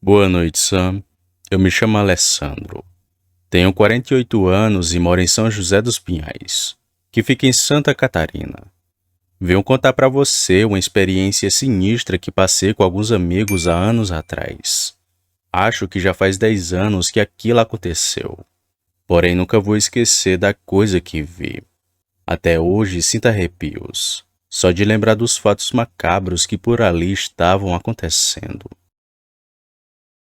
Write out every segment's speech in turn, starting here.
Boa noite, Sam. Eu me chamo Alessandro. Tenho 48 anos e moro em São José dos Pinhais, que fica em Santa Catarina. Venho contar para você uma experiência sinistra que passei com alguns amigos há anos atrás. Acho que já faz 10 anos que aquilo aconteceu. Porém, nunca vou esquecer da coisa que vi. Até hoje sinto arrepios, só de lembrar dos fatos macabros que por ali estavam acontecendo.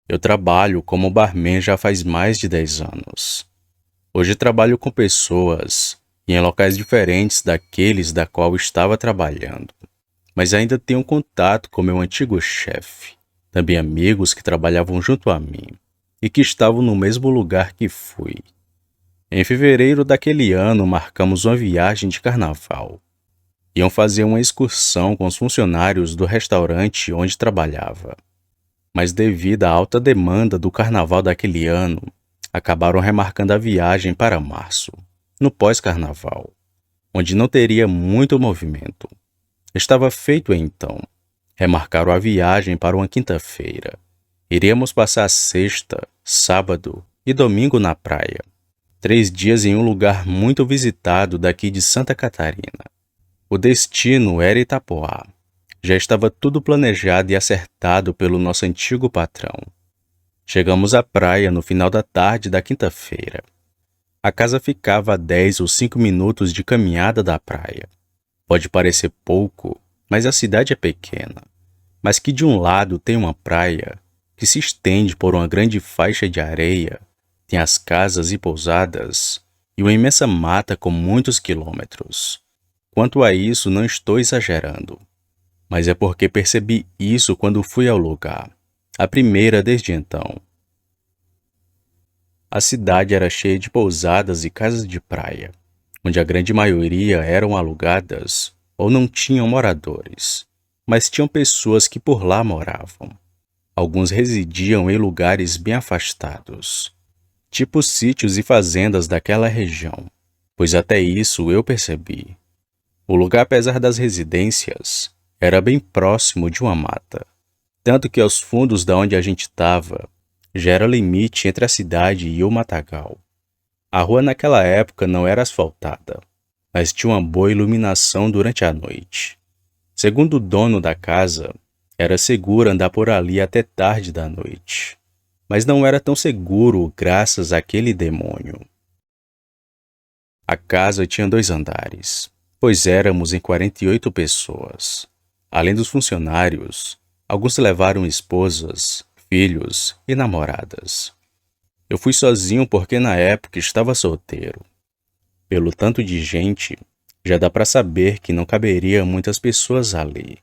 Eu trabalho como barman já faz mais de 10 anos. Hoje trabalho com pessoas e em locais diferentes daqueles da qual estava trabalhando, mas ainda tenho contato com meu antigo chefe, também amigos que trabalhavam junto a mim e que estavam no mesmo lugar que fui. Em fevereiro daquele ano marcamos uma viagem de carnaval. Iam fazer uma excursão com os funcionários do restaurante onde trabalhava. Mas devido à alta demanda do carnaval daquele ano, acabaram remarcando a viagem para março, no pós-carnaval, onde não teria muito movimento. Estava feito então. Remarcaram a viagem para uma quinta-feira. Iríamos passar sexta, sábado e domingo na praia. 3 dias em um lugar muito visitado daqui de Santa Catarina. O destino era Itapoá. Já estava tudo planejado e acertado pelo nosso antigo patrão. Chegamos à praia no final da tarde da quinta-feira. A casa ficava a 10 ou 5 minutos de caminhada da praia. Pode parecer pouco, mas a cidade é pequena. Mas que de um lado tem uma praia, que se estende por uma grande faixa de areia, tem as casas e pousadas, e uma imensa mata com muitos quilômetros. Quanto a isso, não estou exagerando. Mas é porque percebi isso quando fui ao lugar. A primeira desde então. A cidade era cheia de pousadas e casas de praia, onde a grande maioria eram alugadas ou não tinham moradores, mas tinham pessoas que por lá moravam. Alguns residiam em lugares bem afastados, tipo sítios e fazendas daquela região, pois até isso eu percebi. O lugar, apesar das residências, era bem próximo de uma mata, tanto que aos fundos da onde a gente estava, já era limite entre a cidade e o matagal. A rua naquela época não era asfaltada, mas tinha uma boa iluminação durante a noite. Segundo o dono da casa, era seguro andar por ali até tarde da noite, mas não era tão seguro graças àquele demônio. A casa tinha 2 andares, pois éramos em 48 pessoas. Além dos funcionários, alguns levaram esposas, filhos e namoradas. Eu fui sozinho porque na época estava solteiro. Pelo tanto de gente, já dá para saber que não caberia muitas pessoas ali.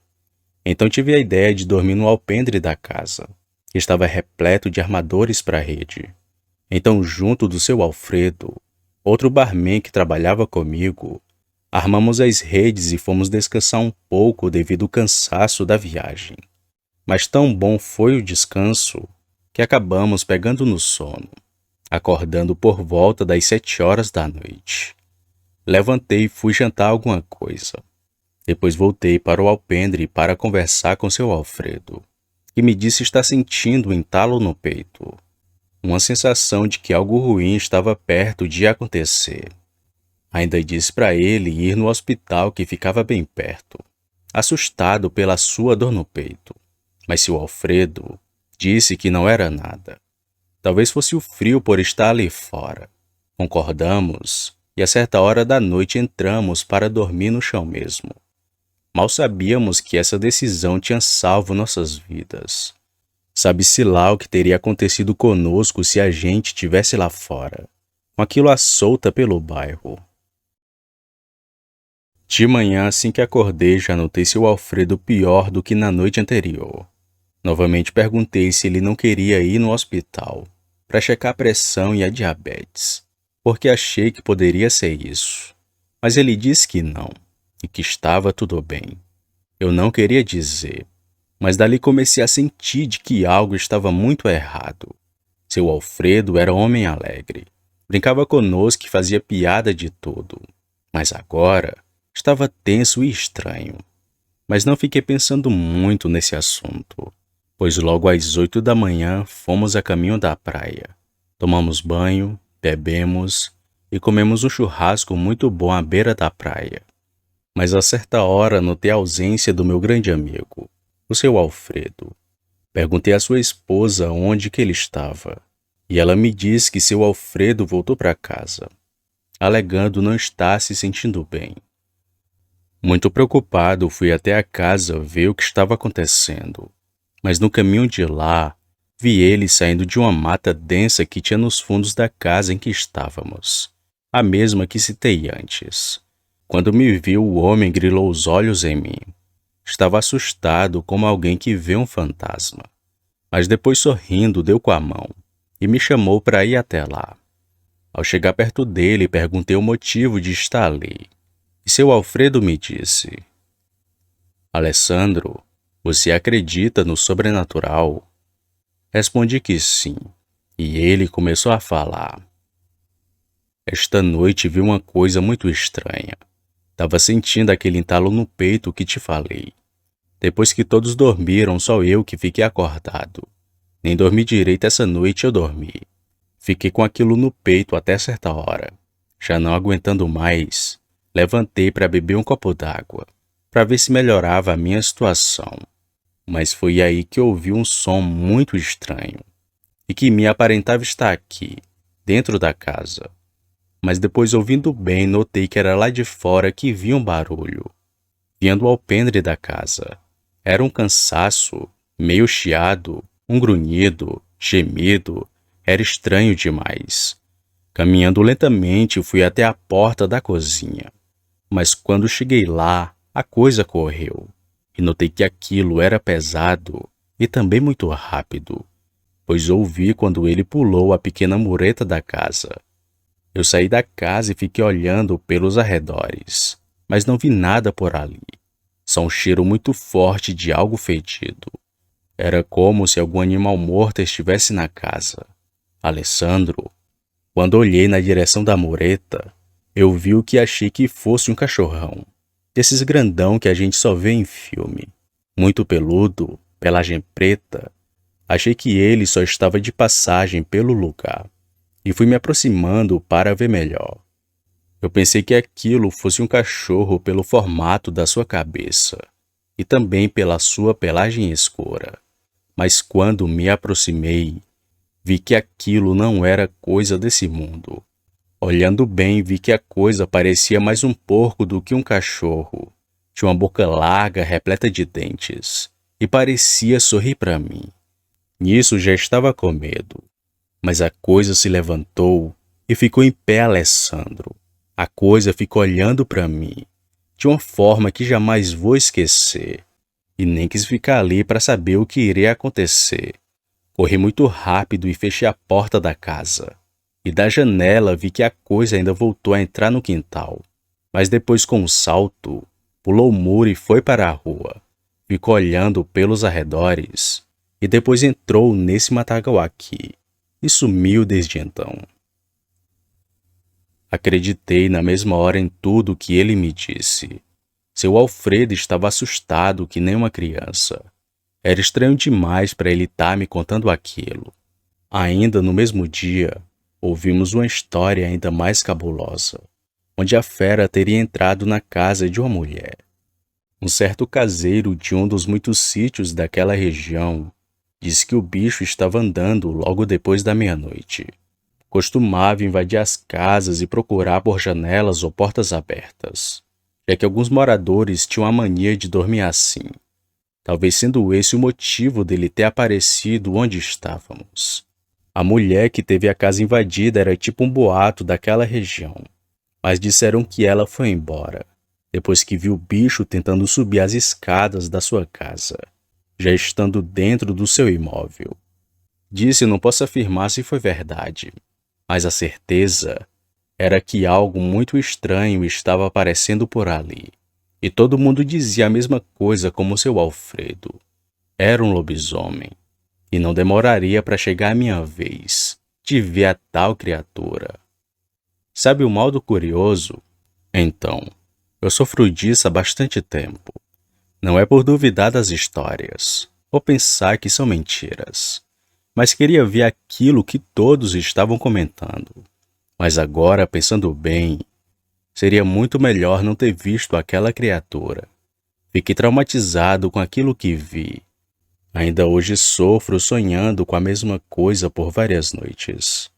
Então tive a ideia de dormir no alpendre da casa, que estava repleto de armadores para a rede. Então, junto do seu Alfredo, outro barman que trabalhava comigo, armamos as redes e fomos descansar um pouco devido ao cansaço da viagem. Mas tão bom foi o descanso que acabamos pegando no sono, acordando por volta das 7 horas da noite. Levantei e fui jantar alguma coisa. Depois voltei para o alpendre para conversar com seu Alfredo, que me disse estar sentindo um entalo no peito, uma sensação de que algo ruim estava perto de acontecer. Ainda disse para ele ir no hospital que ficava bem perto, assustado pela sua dor no peito. Mas seu Alfredo disse que não era nada. Talvez fosse o frio por estar ali fora. Concordamos e a certa hora da noite entramos para dormir no chão mesmo. Mal sabíamos que essa decisão tinha salvo nossas vidas. Sabe-se lá o que teria acontecido conosco se a gente tivesse lá fora, com aquilo à solta pelo bairro. De manhã, assim que acordei, já notei seu Alfredo pior do que na noite anterior. Novamente perguntei se ele não queria ir no hospital para checar a pressão e a diabetes, porque achei que poderia ser isso. Mas ele disse que não, e que estava tudo bem. Eu não queria dizer, mas dali comecei a sentir de que algo estava muito errado. Seu Alfredo era homem alegre, brincava conosco e fazia piada de tudo, mas agora estava tenso e estranho. Mas não fiquei pensando muito nesse assunto, pois logo às 8 da manhã fomos a caminho da praia. Tomamos banho, bebemos e comemos um churrasco muito bom à beira da praia. Mas a certa hora notei a ausência do meu grande amigo, o seu Alfredo. Perguntei à sua esposa onde que ele estava, e ela me disse que seu Alfredo voltou para casa, alegando não estar se sentindo bem. Muito preocupado, fui até a casa ver o que estava acontecendo, mas no caminho de lá, vi ele saindo de uma mata densa que tinha nos fundos da casa em que estávamos, a mesma que citei antes. Quando me viu, o homem grilou os olhos em mim. Estava assustado como alguém que vê um fantasma, mas depois sorrindo deu com a mão e me chamou para ir até lá. Ao chegar perto dele, perguntei o motivo de estar ali. E seu Alfredo me disse: Alessandro, você acredita no sobrenatural? Respondi que sim, e ele começou a falar. Esta noite vi uma coisa muito estranha. Tava sentindo aquele entalo no peito que te falei. Depois que todos dormiram, só eu que fiquei acordado. Nem dormi direito essa noite eu dormi. Fiquei com aquilo no peito até certa hora. Já não aguentando mais, levantei para beber um copo d'água, para ver se melhorava a minha situação. Mas foi aí que ouvi um som muito estranho, e que me aparentava estar aqui, dentro da casa. Mas depois, ouvindo bem, notei que era lá de fora que vinha um barulho, vindo do alpendre da casa. Era um cansaço, meio chiado, um grunhido, gemido. Era estranho demais. Caminhando lentamente, fui até a porta da cozinha. Mas quando cheguei lá, a coisa correu, e notei que aquilo era pesado e também muito rápido, pois ouvi quando ele pulou a pequena mureta da casa. Eu saí da casa e fiquei olhando pelos arredores, mas não vi nada por ali. Só um cheiro muito forte de algo fedido. Era como se algum animal morto estivesse na casa. Alessandro, quando olhei na direção da mureta, eu vi o que achei que fosse um cachorrão, desses grandão que a gente só vê em filme. Muito peludo, pelagem preta. Achei que ele só estava de passagem pelo lugar, e fui me aproximando para ver melhor. Eu pensei que aquilo fosse um cachorro pelo formato da sua cabeça, e também pela sua pelagem escura. Mas quando me aproximei, vi que aquilo não era coisa desse mundo. Olhando bem, vi que a coisa parecia mais um porco do que um cachorro. Tinha uma boca larga, repleta de dentes, e parecia sorrir para mim. Nisso já estava com medo. Mas a coisa se levantou e ficou em pé, Alessandro. A coisa ficou olhando para mim, de uma forma que jamais vou esquecer, e nem quis ficar ali para saber o que iria acontecer. Corri muito rápido e fechei a porta da casa. E da janela vi que a coisa ainda voltou a entrar no quintal. Mas depois, com um salto, pulou o muro e foi para a rua. Ficou olhando pelos arredores e depois entrou nesse matagal aqui e sumiu desde então. Acreditei na mesma hora em tudo que ele me disse. Seu Alfredo estava assustado que nem uma criança. Era estranho demais para ele estar me contando aquilo. Ainda no mesmo dia, ouvimos uma história ainda mais cabulosa, onde a fera teria entrado na casa de uma mulher. Um certo caseiro de um dos muitos sítios daquela região disse que o bicho estava andando logo depois da meia-noite. Costumava invadir as casas e procurar por janelas ou portas abertas, já que alguns moradores tinham a mania de dormir assim. Talvez sendo esse o motivo dele ter aparecido onde estávamos. A mulher que teve a casa invadida era tipo um boato daquela região, mas disseram que ela foi embora, depois que viu o bicho tentando subir as escadas da sua casa, já estando dentro do seu imóvel. Disse: não posso afirmar se foi verdade, mas a certeza era que algo muito estranho estava aparecendo por ali, e todo mundo dizia a mesma coisa como seu Alfredo. Era um lobisomem, e não demoraria para chegar a minha vez de ver a tal criatura. Sabe o mal do curioso? Então, eu sofro disso há bastante tempo. Não é por duvidar das histórias, ou pensar que são mentiras, mas queria ver aquilo que todos estavam comentando. Mas agora, pensando bem, seria muito melhor não ter visto aquela criatura. Fiquei traumatizado com aquilo que vi. Ainda hoje sofro sonhando com a mesma coisa por várias noites.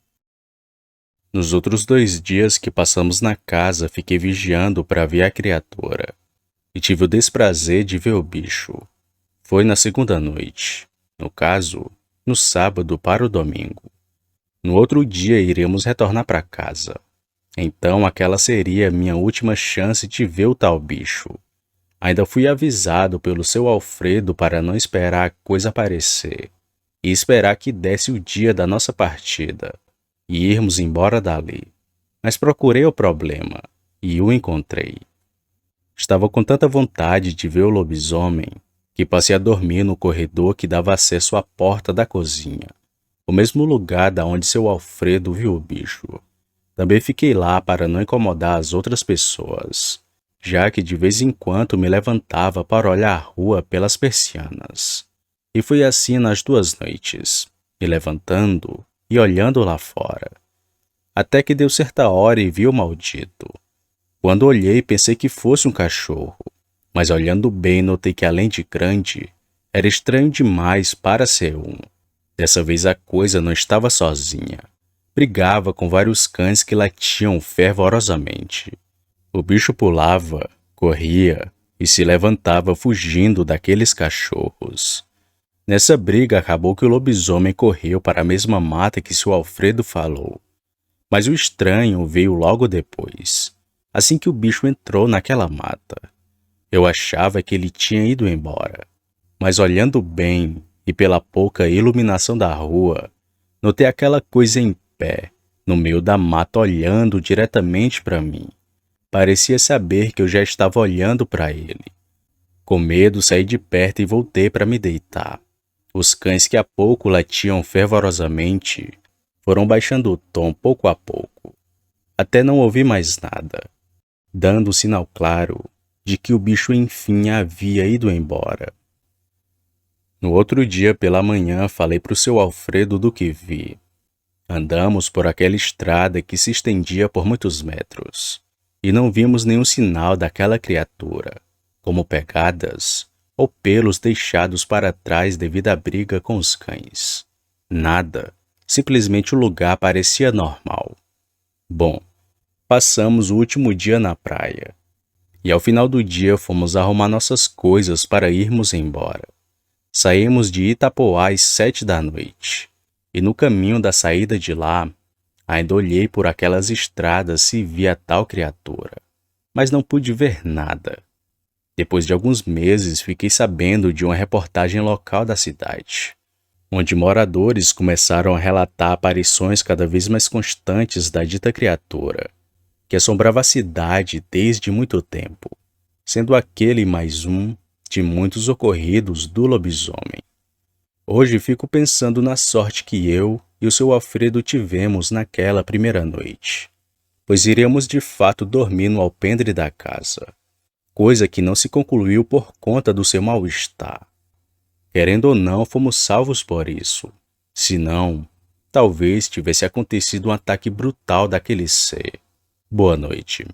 Nos outros 2 dias que passamos na casa, fiquei vigiando para ver a criatura. E tive o desprazer de ver o bicho. Foi na segunda noite. No caso, no sábado para o domingo. No outro dia iremos retornar para casa. Então aquela seria minha última chance de ver o tal bicho. Ainda fui avisado pelo seu Alfredo para não esperar a coisa aparecer e esperar que desse o dia da nossa partida e irmos embora dali. Mas procurei o problema e o encontrei. Estava com tanta vontade de ver o lobisomem que passei a dormir no corredor que dava acesso à porta da cozinha, o mesmo lugar da onde seu Alfredo viu o bicho. Também fiquei lá para não incomodar as outras pessoas, já que de vez em quando me levantava para olhar a rua pelas persianas. E foi assim nas 2 noites, me levantando e olhando lá fora. Até que deu certa hora e vi o maldito. Quando olhei, pensei que fosse um cachorro, mas olhando bem notei que além de grande, era estranho demais para ser um. Dessa vez a coisa não estava sozinha. Brigava com vários cães que latiam fervorosamente. O bicho pulava, corria e se levantava fugindo daqueles cachorros. Nessa briga acabou que o lobisomem correu para a mesma mata que seu Alfredo falou. Mas o estranho veio logo depois, assim que o bicho entrou naquela mata. Eu achava que ele tinha ido embora, mas olhando bem e pela pouca iluminação da rua, notei aquela coisa em pé, no meio da mata olhando diretamente para mim. Parecia saber que eu já estava olhando para ele. Com medo, saí de perto e voltei para me deitar. Os cães que há pouco latiam fervorosamente foram baixando o tom pouco a pouco, até não ouvir mais nada, dando o sinal claro de que o bicho enfim havia ido embora. No outro dia pela manhã falei para o seu Alfredo do que vi. Andamos por aquela estrada que se estendia por muitos metros e não vimos nenhum sinal daquela criatura, como pegadas ou pelos deixados para trás devido à briga com os cães. Nada, simplesmente o lugar parecia normal. Bom, passamos o último dia na praia e ao final do dia fomos arrumar nossas coisas para irmos embora. Saímos de Itapoá às 7 da noite. E no caminho da saída de lá, ainda olhei por aquelas estradas se via a tal criatura, mas não pude ver nada. Depois de alguns meses, fiquei sabendo de uma reportagem local da cidade, onde moradores começaram a relatar aparições cada vez mais constantes da dita criatura, que assombrava a cidade desde muito tempo, sendo aquele mais um de muitos ocorridos do lobisomem. Hoje fico pensando na sorte que eu e o seu Alfredo tivemos naquela primeira noite, pois iríamos de fato dormir no alpendre da casa, coisa que não se concluiu por conta do seu mal-estar. Querendo ou não, fomos salvos por isso. Se não, talvez tivesse acontecido um ataque brutal daquele ser. Boa noite.